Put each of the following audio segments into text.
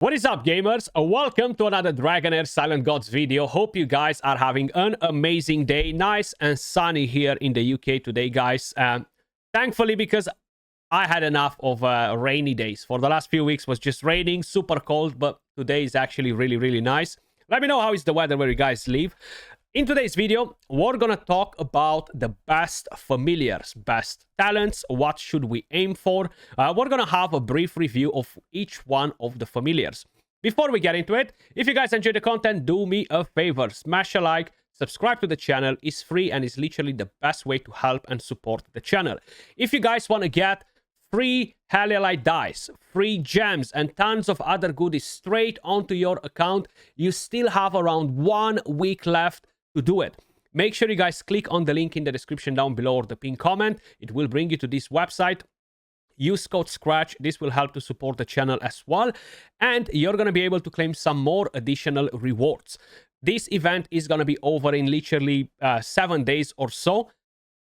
What is up, gamers? Welcome to another Dragonheir Silent Gods video. Hope you guys are having an amazing day. Nice and sunny here in the UK today, guys. Thankfully, because I had enough of rainy days. For the last few weeks was just raining, super cold, but today is actually really nice. Let me know how is the weather where you guys live. In today's video, we're gonna talk about the best familiars, best talents, what should we aim for. We're gonna have a brief review of each one of the familiars. Before we get into it, if you guys enjoy the content, do me a favor, smash a like, subscribe to the channel, it's free and is literally the best way to help and support the channel. If you guys want to get free Halilite dice, free gems, and tons of other goodies straight onto your account, you still have around 1 week left to do it. Make sure you guys click on the link in the description down below or the pinned comment. It will bring you to this website. Use code Skratch. This will help to support the channel as well. And you're going to be able to claim some more additional rewards. This event is going to be over in literally 7 days or so.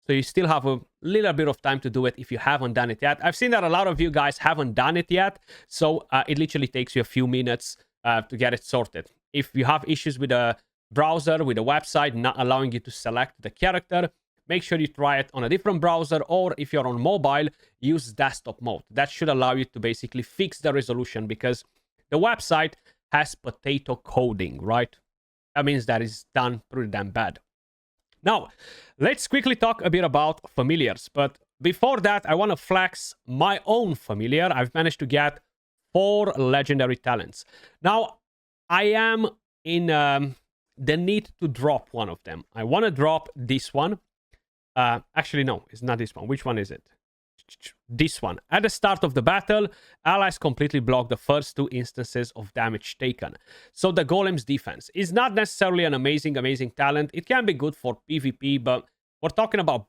So you still have a little bit of time to do it if you haven't done it yet. I've seen that a lot of you guys haven't done it yet. So it literally takes you a few minutes to get it sorted. If you have issues with a browser, with a website not allowing you to select the character, make sure you try it on a different browser, or if you're on mobile, use desktop mode. That should allow you to basically fix the resolution, because the website has potato coding, right? That means that is done pretty damn bad. Now, let's quickly talk a bit about familiars, but before that, I want to flex my own familiar. I've managed to get 4 legendary talents. Now, I am in the need to drop one of them. I want to drop this one. Actually, no, it's not this one. Which one is it? This one. At the start of the battle, allies completely block the first 2 instances of damage taken. So the Golem's defense is not necessarily an amazing talent. It can be good for PvP, but we're talking about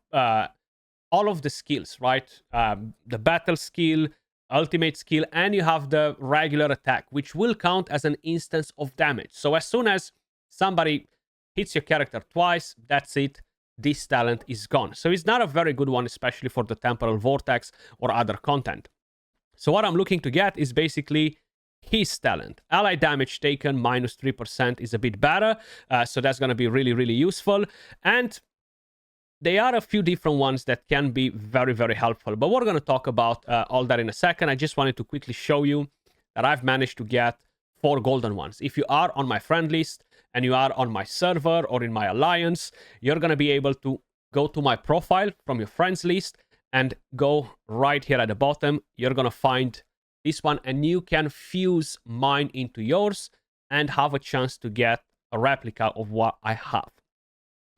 all of the skills, right? The battle skill, ultimate skill, and you have the regular attack, which will count as an instance of damage. So as soon as somebody hits your character twice, that's it. This talent is gone. So it's not a very good one, especially for the temporal vortex or other content. So what I'm looking to get is basically his talent. Ally damage taken minus 3% is a bit better. So that's going to be really useful. And there are a few different ones that can be very helpful. But we're going to talk about all that in a second. I just wanted to quickly show you that I've managed to get 4 golden ones. If you are on my friend list and you are on my server or in my alliance, you're going to be able to go to my profile from your friends list and go right here at the bottom. You're going to find this one and you can fuse mine into yours and have a chance to get a replica of what I have.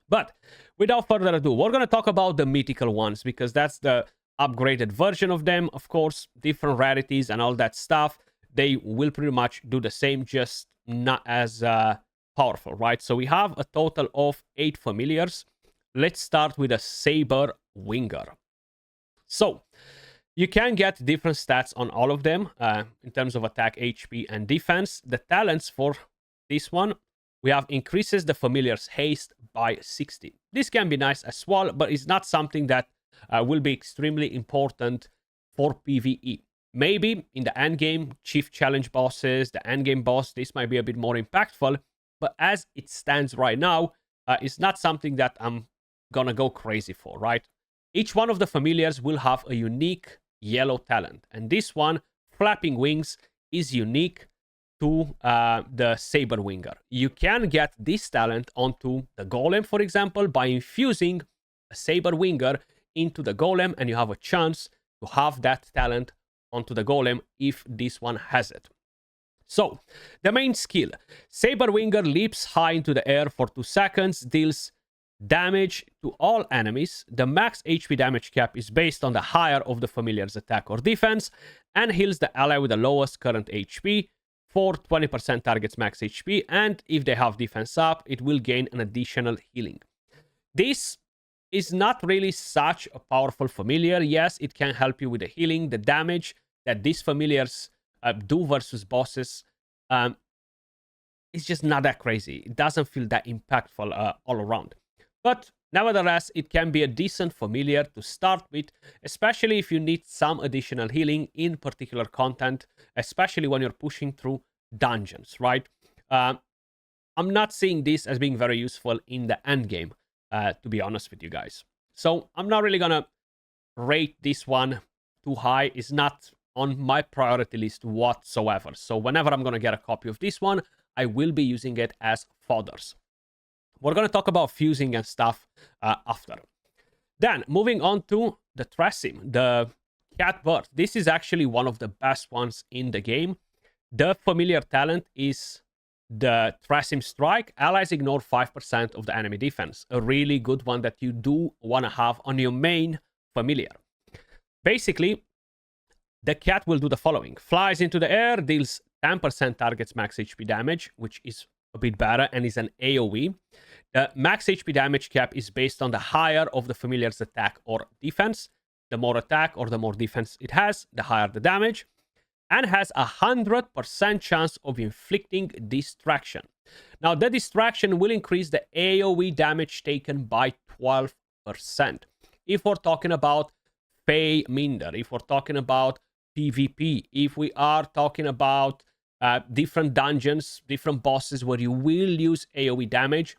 But without further ado, we're going to talk about the mythical ones, because that's the upgraded version of them. Of course, different rarities and all that stuff. They will pretty much do the same, just not as powerful, right? So we have a total of 8 familiars. Let's start with a Saber Winger. So you can get different stats on all of them in terms of attack, HP, and defense. The talents for this one, we have increases the familiar's haste by 60. This can be nice as well, but it's not something that will be extremely important for PvE. Maybe in the end game, chief challenge bosses, the end game boss, this might be a bit more impactful. But as it stands right now, it's not something that I'm gonna go crazy for, right? Each one of the familiars will have a unique yellow talent. And this one, Flapping Wings, is unique to the Saber Winger. You can get this talent onto the Golem, for example, by infusing a Saber Winger into the Golem, and you have a chance to have that talent onto the Golem if this one has it. So, the main skill. Saber Winger leaps high into the air for 2 seconds, deals damage to all enemies. The max HP damage cap is based on the higher of the familiar's attack or defense, and heals the ally with the lowest current HP for 20% target's max HP, and if they have defense up, it will gain an additional healing. This is not really such a powerful familiar. Yes, it can help you with the healing, the damage that these familiars do versus bosses. It's just not that crazy. It doesn't feel that impactful all around. But nevertheless, it can be a decent familiar to start with, especially if you need some additional healing in particular content, especially when you're pushing through dungeons, right? I'm not seeing this as being very useful in the end game, to be honest with you guys. So I'm not really gonna rate this one too high. It's not on my priority list whatsoever. So whenever I'm gonna get a copy of this one, I will be using it as fodders. We're gonna talk about fusing and stuff after. Then moving on to the Tresim, the Cat Bird. This is actually one of the best ones in the game. The familiar talent is the Tresim Strike. Allies ignore 5% of the enemy defense. A really good one that you do want to have on your main familiar. Basically, the cat will do the following. Flies into the air, deals 10% target's max HP damage, which is a bit better and is an AoE. The max HP damage cap is based on the higher of the familiar's attack or defense. The more attack or the more defense it has, the higher the damage. And has a 100% chance of inflicting distraction. Now, the distraction will increase the AoE damage taken by 12%. If we're talking about Fey Minder, if we're talking about PvP, if we are talking about different dungeons, different bosses where you will use AoE damage,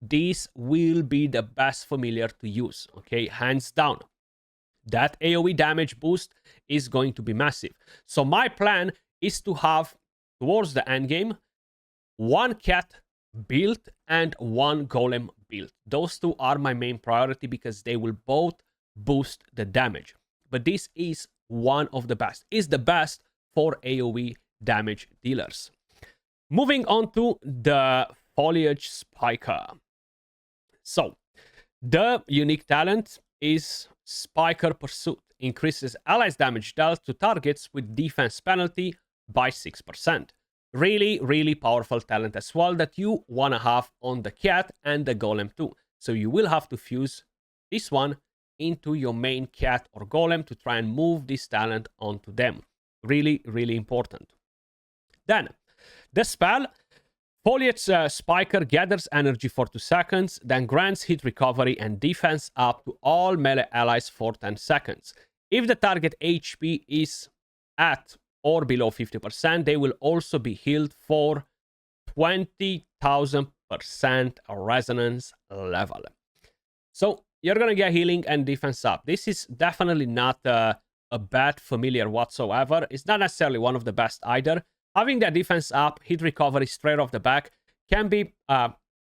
this will be the best familiar to use, okay? Hands down. That AoE damage boost is going to be massive. So my plan is to have, towards the end game, one cat build and one golem build. Those two are my main priority because they will both boost the damage. But this is one of the best. Is the best for AoE damage dealers. Moving on to the Foliage Spiker. So, the unique talent is Spiker Pursuit. Increases allies' damage dealt to targets with defense penalty by 6%. Really, really powerful talent as well that you want to have on the cat and the golem too. So you will have to fuse this one into your main cat or golem to try and move this talent onto them. Really, really important. Then, the spell, Foliage Spiker gathers energy for 2 seconds, then grants hit recovery and defense up to all melee allies for 10 seconds. If the target HP is at or below 50%, they will also be healed for 20,000% resonance level. So you're going to get healing and defense up. This is definitely not a bad familiar whatsoever. It's not necessarily one of the best either. Having that defense up, hit recovery straight off the back can be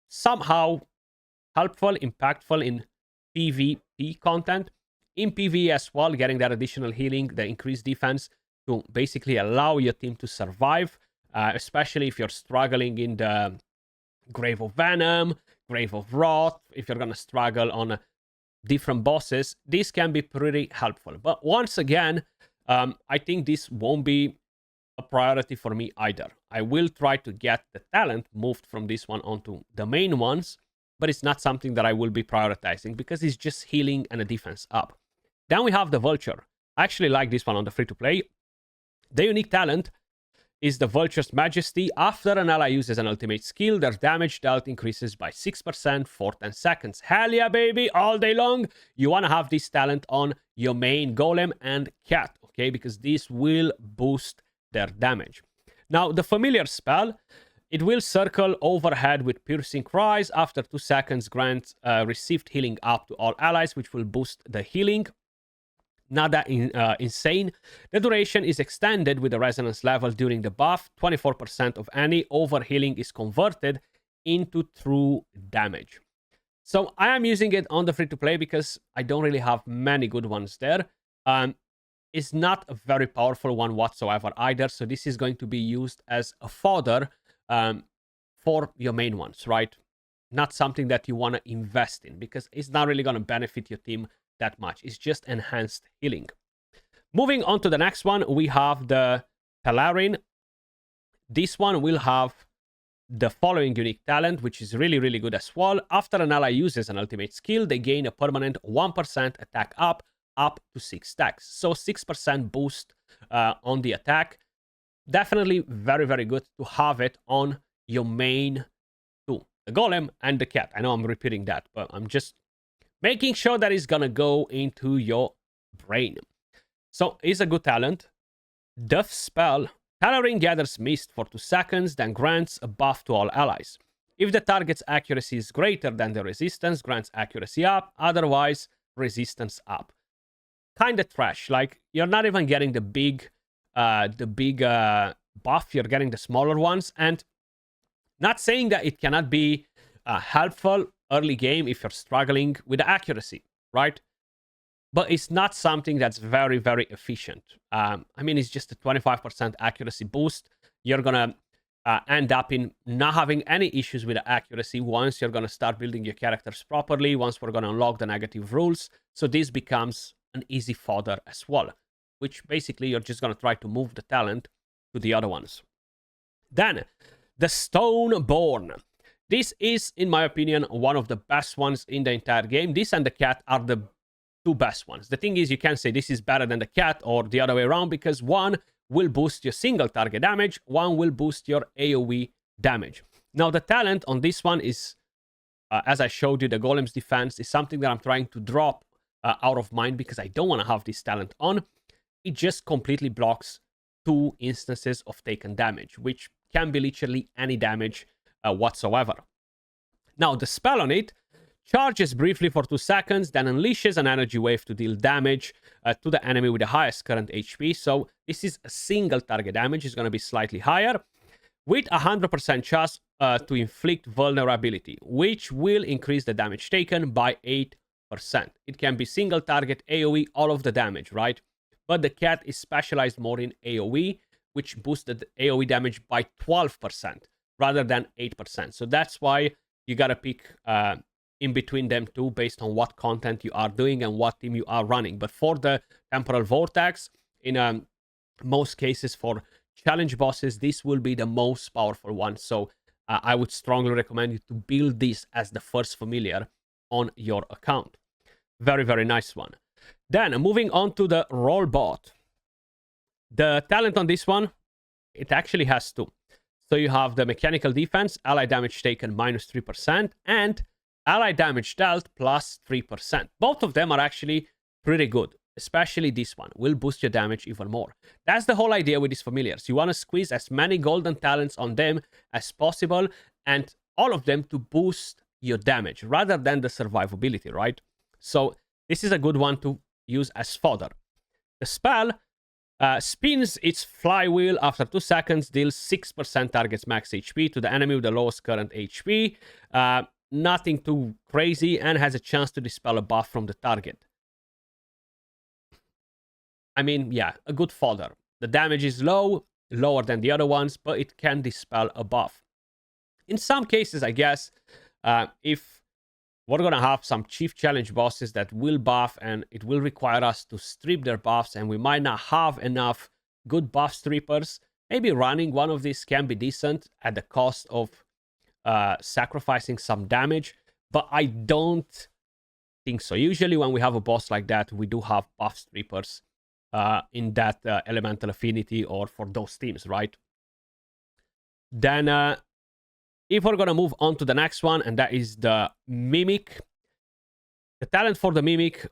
somehow helpful, impactful in PvP content. In PvE as well, getting that additional healing, the increased defense to basically allow your team to survive, especially if you're struggling in the Grave of Venom, Grave of Wrath, if you're going to struggle on different bosses, this can be pretty helpful. But once again, I think this won't be a priority for me either. I will try to get the talent moved from this one onto the main ones, but it's not something that I will be prioritizing because it's just healing and a defense up. Then we have the Vulture. I actually like this one on the free-to-play. The unique talent is the Vulture's Majesty. After an ally uses an ultimate skill, their damage dealt increases by 6% for 10 seconds. Hell yeah, baby, all day long. You want to have this talent on your main golem and cat, okay? Because this will boost their damage. Now, the familiar spell, it will circle overhead with piercing cries. After 2 seconds, grants received healing up to all allies, which will boost the healing. Not that insane. The duration is extended with the resonance level during the buff. 24% of any overhealing is converted into true damage. So I am using it on the free-to-play because I don't really have many good ones there. It's not a very powerful one whatsoever either. So this is going to be used as a fodder for your main ones, right? Not something that you want to invest in because it's not really going to benefit your team that much. It's just enhanced healing. Moving on to the next one, we have the Pelarin. This one will have the following unique talent, which is really, really good as well. After an ally uses an ultimate skill, they gain a permanent 1% attack up to 6 stacks. So 6% boost on the attack. Definitely very, very good to have it on your main two, the golem and the cat. I know I'm repeating that, but I'm just making sure that it's gonna go into your brain. So it's a good talent. The spell Tailoring gathers mist for 2 seconds, then grants a buff to all allies. If the target's accuracy is greater than the resistance, grants accuracy up, otherwise resistance up. Kinda trash. Like, you're not even getting the big buff, you're getting the smaller ones. And not saying that it cannot be helpful early game if you're struggling with the accuracy, right? But it's not something that's very, very efficient. I mean, it's just a 25% accuracy boost. You're gonna end up in not having any issues with the accuracy once you're gonna start building your characters properly, once we're gonna unlock the negative rules. So this becomes an easy fodder as well, which basically you're just gonna try to move the talent to the other ones. Then, the Stoneborn. This is, in my opinion, one of the best ones in the entire game. This and the cat are the two best ones. The thing is, you can't say this is better than the cat or the other way around, because one will boost your single target damage, one will boost your AoE damage. Now, the talent on this one is, as I showed you, the Golem's Defense is something that I'm trying to drop out of mind because I don't want to have this talent on. It just completely blocks 2 instances of taken damage, which can be literally any damage whatsoever. Now, the spell on it charges briefly for 2 seconds, then unleashes an energy wave to deal damage to the enemy with the highest current HP. So this is a single target damage. It's going to be slightly higher, with 100% chance to inflict vulnerability, which will increase the damage taken by 8%. It can be single target, AoE, all of the damage, right? But the cat is specialized more in AoE, which boosted the AoE damage by 12% rather than 8%. So that's why you gotta pick in between them two based on what content you are doing and what team you are running. But for the Temporal Vortex, in most cases for challenge bosses, this will be the most powerful one. So I would strongly recommend you to build this as the first familiar on your account. Very, very nice one. Then moving on to the Rollbot. The talent on this one, it actually has 2. So you have the Mechanical Defense, ally damage taken minus 3%, and ally damage dealt plus 3%. Both of them are actually pretty good, especially this one will boost your damage even more. That's the whole idea with these familiars. You want to squeeze as many golden talents on them as possible, and all of them to boost your damage rather than the survivability, right? So this is a good one to use as fodder. The spell spins its flywheel after 2 seconds, deals 6% target's max HP to the enemy with the lowest current HP. Nothing too crazy, and has a chance to dispel a buff from the target. I mean, yeah, a good fodder. The damage is low, lower than the other ones, but it can dispel a buff. In some cases, I guess, if we're gonna have some chief challenge bosses that will buff, and it will require us to strip their buffs, and we might not have enough good buff strippers, maybe running one of these can be decent at the cost of sacrificing some damage, but I don't think so. Usually when we have a boss like that, we do have buff strippers in that elemental affinity or for those teams, right? Then if we're gonna move on to the next one, and that is the Mimic. The talent for the Mimic,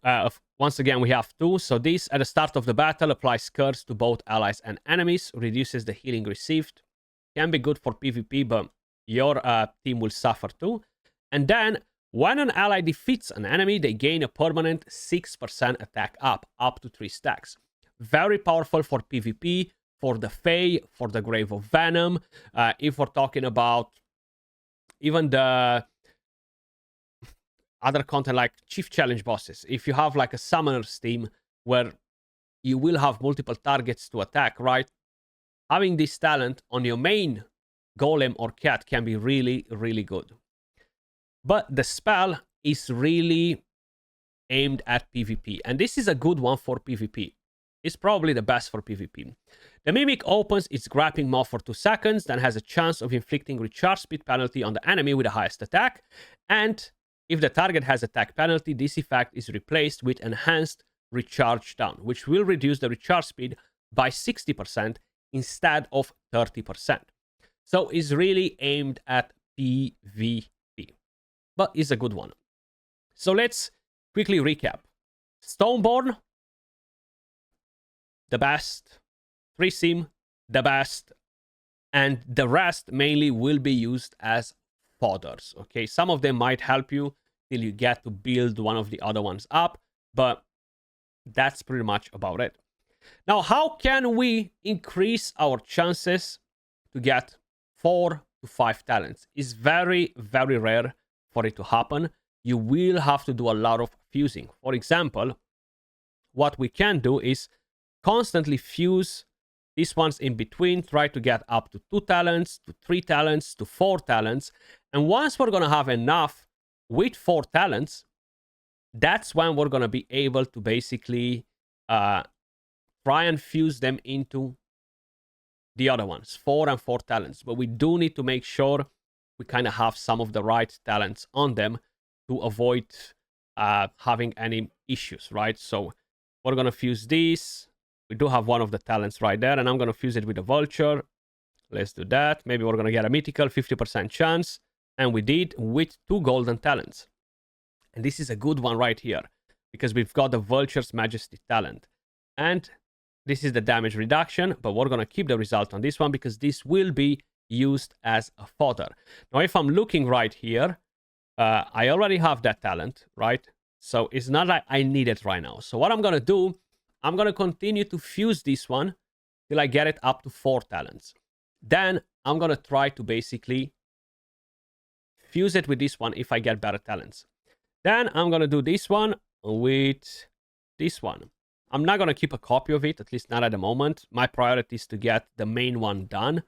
once again, we have 2. So this, at the start of the battle, applies curse to both allies and enemies, reduces the healing received. Can be good for PvP, but your team will suffer too. And then, when an ally defeats an enemy, they gain a permanent 6% attack up to 3 stacks. Very powerful for PvP, for the Fae, for the Grave of Venom. If we're talking about even the other content like chief challenge bosses, if you have like a summoner's team where you will have multiple targets to attack, right? Having this talent on your main golem or cat can be really, really good. But the spell is really aimed at PvP, and this is a good one for PvP. It's probably the best for PvP. The Mimic opens its grappling maw for 2 seconds, then has a chance of inflicting recharge speed penalty on the enemy with the highest attack, and if the target has attack penalty, this effect is replaced with enhanced recharge down, which will reduce the recharge speed by 60% instead of 30%. So it's really aimed at PvP, but it's a good one. So let's quickly recap. Stoneborn, the best. 3 sim, the best, and the rest mainly will be used as fodders. Okay, some of them might help you till you get to build one of the other ones up, but that's pretty much about it. Now, how can we increase our chances to get 4 to 5 talents? It's very, very rare for it to happen. You will have to do a lot of fusing. For example, what we can do is constantly fuse these ones in between, try to get up to 2 talents, to 3 talents, to 4 talents. And once we're going to have enough with 4 talents, that's when we're going to be able to basically try and fuse them into the other ones, 4 and 4 talents. But we do need to make sure we kind of have some of the right talents on them to avoid having any issues, right? So we're going to fuse these. We do have one of the talents right there, and I'm going to fuse it with a vulture. Let's do that. Maybe we're going to get a mythical 50% chance. And we did with 2 golden talents. And this is a good one right here, because we've got the Vulture's Majesty talent. And this is the damage reduction, but we're going to keep the result on this one because this will be used as a fodder. Now, if I'm looking right here, I already have that talent, right? So it's not like I need it right now. So what I'm going to do, I'm going to continue to fuse this one till I get it up to 4 talents. Then I'm going to try to basically fuse it with this one if I get better talents. Then I'm going to do this one with this one. I'm not going to keep a copy of it, at least not at the moment. My priority is to get the main one done.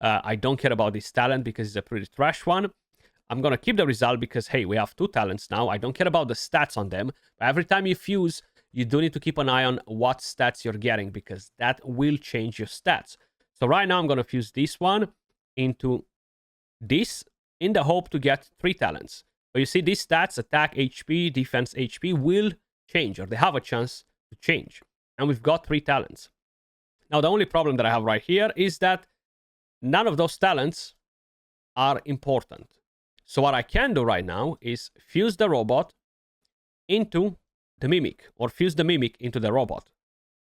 I don't care about this talent because it's a pretty trash one. I'm going to keep the result because, hey, we have 2 talents now. I don't care about the stats on them. But every time you fuse, you do need to keep an eye on what stats you're getting because that will change your stats. So right now I'm going to fuse this one into this in the hope to get 3 talents. But you see these stats, attack HP, defense HP, will change, or they have a chance to change. And we've got 3 talents. Now, the only problem that I have right here is that none of those talents are important. So what I can do right now is fuse the robot into the mimic, or fuse the mimic into the robot.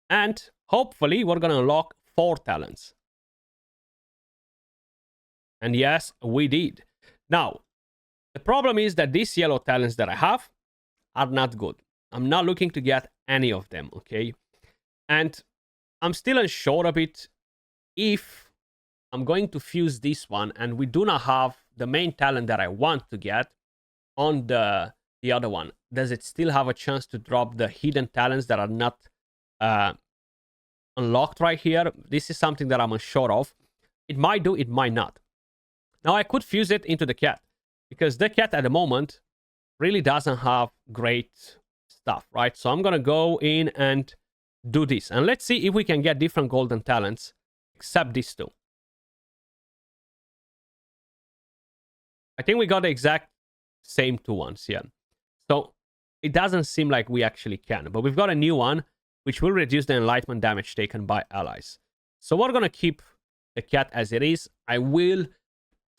And hopefully we're going to unlock 4 talents. And yes, we did. Now, the problem is that these yellow talents that I have are not good. I'm not looking to get any of them, okay? And I'm still unsure a bit if I'm going to fuse this one and we do not have the main talent that I want to get on the other one. Does it still have a chance to drop the hidden talents that are not unlocked right here? This is something that I'm unsure of. It might do, it might not. Now, I could fuse it into the cat, because the cat at the moment really doesn't have great stuff, right? So I'm going to go in and do this. And let's see if we can get different golden talents, except these 2. I think we got the exact same 2 ones, yeah. So it doesn't seem like we actually can. But we've got a new one, which will reduce the enlightenment damage taken by allies. So we're going to keep the cat as it is. I will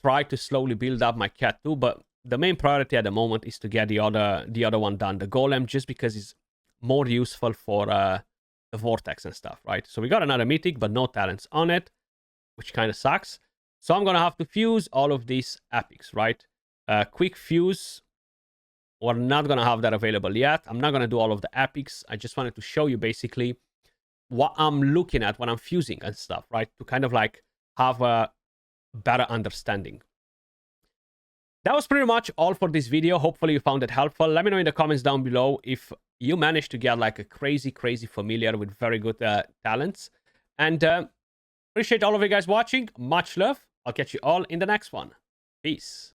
try to slowly build up my cat too, but the main priority at the moment is to get the other one done, the golem, just because it's more useful for the vortex and stuff, right? So we got another mythic, but no talents on it, which kind of sucks. So I'm gonna have to fuse all of these epics, right? Quick fuse, we're not gonna have that available yet. I'm not gonna do all of the epics. I just wanted to show you basically what I'm looking at when I'm fusing and stuff, right? To kind of like have a better understanding. That was pretty much all for this video. Hopefully you found it helpful. Let me know in the comments down below if you managed to get like a crazy familiar with very good talents. And appreciate all of you guys watching. Much love. I'll catch you all in the next one. Peace.